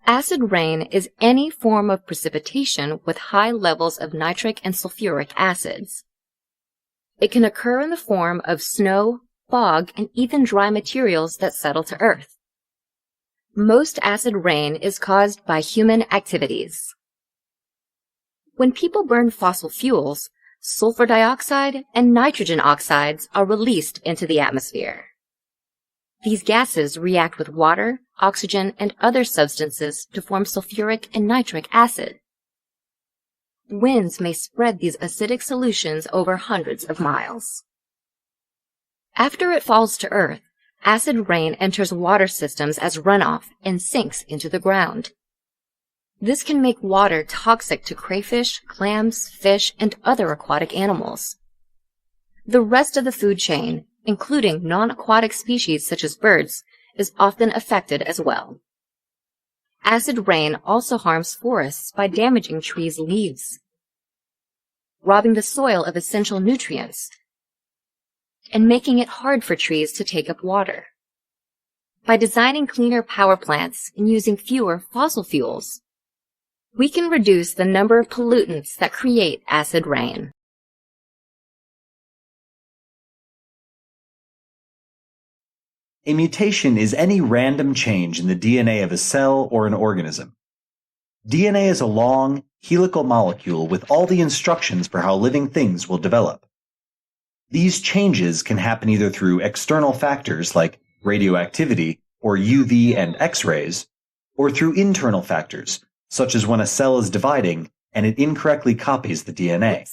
Acid rain is any form of precipitation with high levels of nitric and sulfuric acids. It can occur in the form of snow, fog, and even dry materials that settle to Earth. Most acid rain is caused by human activities. When people burn fossil fuels, sulfur dioxide and nitrogen oxides are released into the atmosphere. These gases react with water, oxygen, and other substances to form sulfuric and nitric acid. Winds may spread these acidic solutions over hundreds of miles. After it falls to Earth, acid rain enters water systems as runoff and sinks into the ground. This can make water toxic to crayfish, clams, fish, and other aquatic animals. The rest of the food chain, including non-aquatic species such as birds, is often affected as well. Acid rain also harms forests by damaging trees' leaves, robbing the soil of essential nutrients, and making it hard for trees to take up water. By designing cleaner power plants and using fewer fossil fuels, we can reduce the number of pollutants that create acid rain. A mutation is any random change in the DNA of a cell or an organism. DNA is a long, helical molecule with all the instructions for how living things will develop. These changes can happen either through external factors like radioactivity or UV and X-rays, or through internal factors, such as when a cell is dividing and it incorrectly copies the DNA.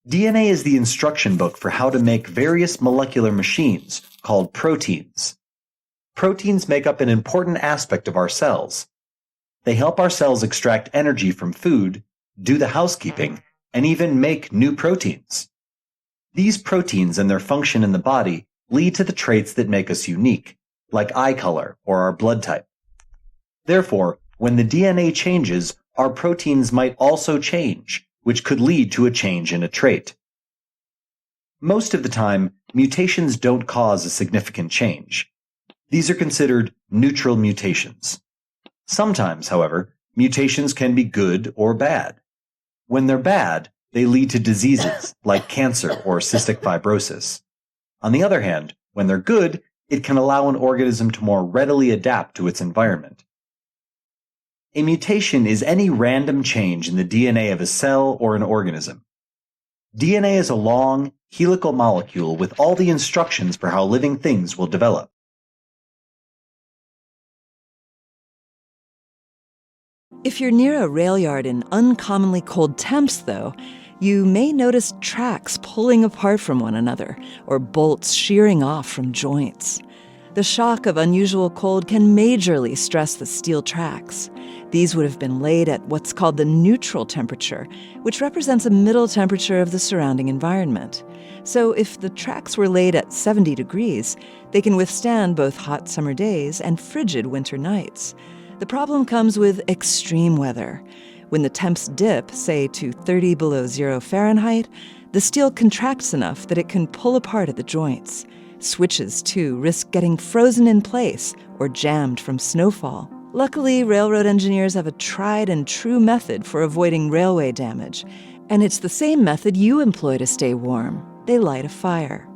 DNA is the instruction book for how to make various molecular machines called proteins. Proteins make up an important aspect of our cells. They help our cells extract energy from food, do the housekeeping, and even make new proteins. These proteins and their function in the body lead to the traits that make us unique, like eye color or our blood type. Therefore, when the DNA changes, our proteins might also change, which could lead to a change in a trait. Most of the time, mutations don't cause a significant change. These are considered neutral mutations. Sometimes, however, mutations can be good or bad. When they're bad, they lead to diseases like cancer or cystic fibrosis. On the other hand, when they're good, it can allow an organism to more readily adapt to its environment. A mutation is any random change in the DNA of a cell or an organism. DNA is a long, helical molecule with all the instructions for how living things will develop. If you're near a rail yard in uncommonly cold temps, though, you may notice tracks pulling apart from one another or bolts shearing off from joints. The shock of unusual cold can majorly stress the steel tracks. These would have been laid at what's called the neutral temperature, which represents a middle temperature of the surrounding environment. So if the tracks were laid at 70 degrees, they can withstand both hot summer days and frigid winter nights. The problem comes with extreme weather. When the temps dip, say to 30 below 0 Fahrenheit, the steel contracts enough that it can pull apart at the joints. Switches, too, risk getting frozen in place or jammed from snowfall. Luckily, railroad engineers have a tried and true method for avoiding railway damage, and it's the same method you employ to stay warm. They light a fire.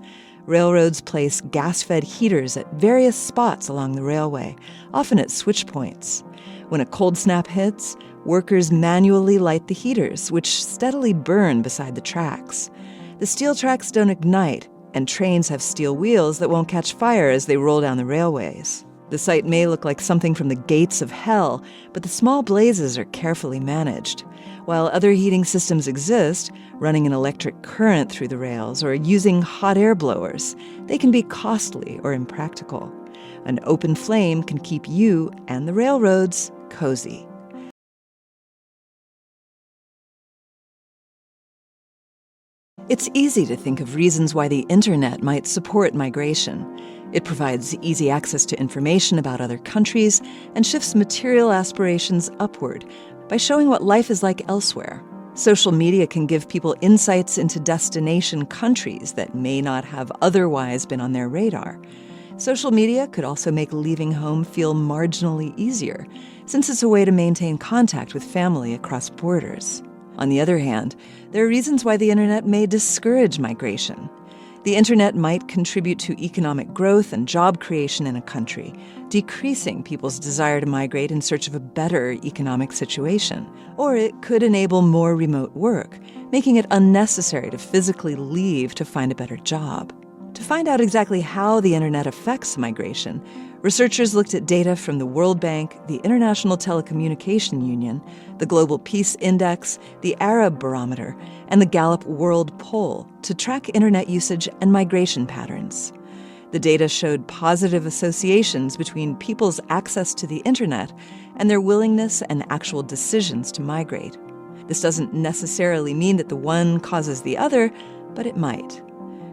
Railroads place gas-fed heaters at various spots along the railway, often at switch points. When a cold snap hits, workers manually light the heaters, which steadily burn beside the tracks. The steel tracks don't ignite, and trains have steel wheels that won't catch fire as they roll down the railways. The sight may look like something from the gates of hell, but the small blazes are carefully managed. While other heating systems exist, running an electric current through the rails or using hot air blowers, they can be costly or impractical. An open flame can keep you and the railroads cozy. It's easy to think of reasons why the internet might support migration. It provides easy access to information about other countries and shifts material aspirations upward by showing what life is like elsewhere. Social media can give people insights into destination countries that may not have otherwise been on their radar. Social media could also make leaving home feel marginally easier, since it's a way to maintain contact with family across borders. On the other hand, there are reasons why the internet may discourage migration. The internet might contribute to economic growth and job creation in a country, decreasing people's desire to migrate in search of a better economic situation. Or it could enable more remote work, making it unnecessary to physically leave to find a better job. To find out exactly how the internet affects migration, researchers looked at data from the World Bank, the International Telecommunication Union, the Global Peace Index, the Arab Barometer, and the Gallup World Poll to track internet usage and migration patterns. The data showed positive associations between people's access to the internet and their willingness and actual decisions to migrate. This doesn't necessarily mean that the one causes the other, but it might.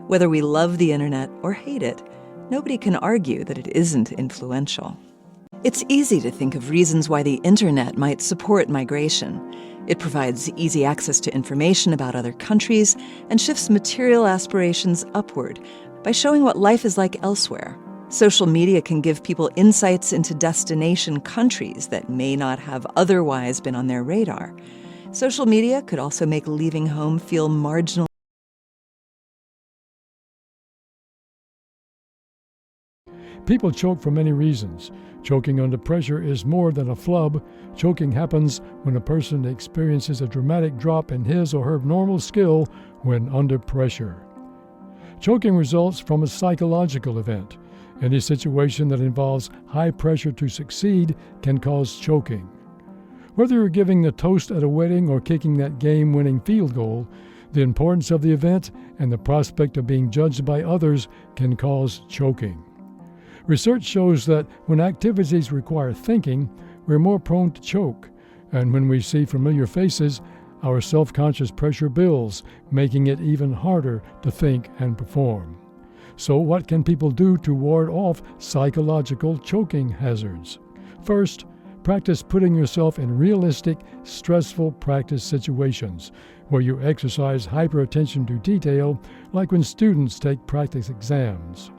Whether we love the internet or hate it, nobody can argue that it isn't influential. It's easy to think of reasons why the internet might support migration. It provides easy access to information about other countries and shifts material aspirations upward by showing what life is like elsewhere. Social media can give people insights into destination countries that may not have otherwise been on their radar. Social media could also make leaving home feel marginal. People choke for many reasons. Choking under pressure is more than a flub. Choking happens when a person experiences a dramatic drop in his or her normal skill when under pressure. Choking results from a psychological event. Any situation that involves high pressure to succeed can cause choking. Whether you're giving the toast at a wedding or kicking that game-winning field goal, the importance of the event and the prospect of being judged by others can cause choking. Research shows that when activities require thinking, we're more prone to choke, and when we see familiar faces, our self-conscious pressure builds, making it even harder to think and perform. So what can people do to ward off psychological choking hazards? First, practice putting yourself in realistic, stressful practice situations where you exercise hyper-attention to detail, like when students take practice exams.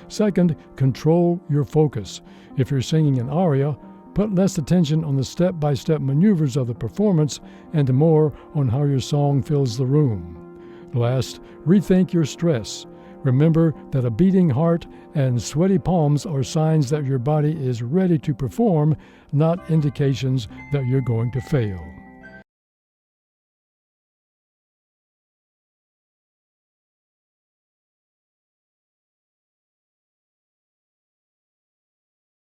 Second, control your focus. If you're singing an aria, put less attention on the step-by-step maneuvers of the performance and more on how your song fills the room. Last, rethink your stress. Remember that a beating heart and sweaty palms are signs that your body is ready to perform, not indications that you're going to fail.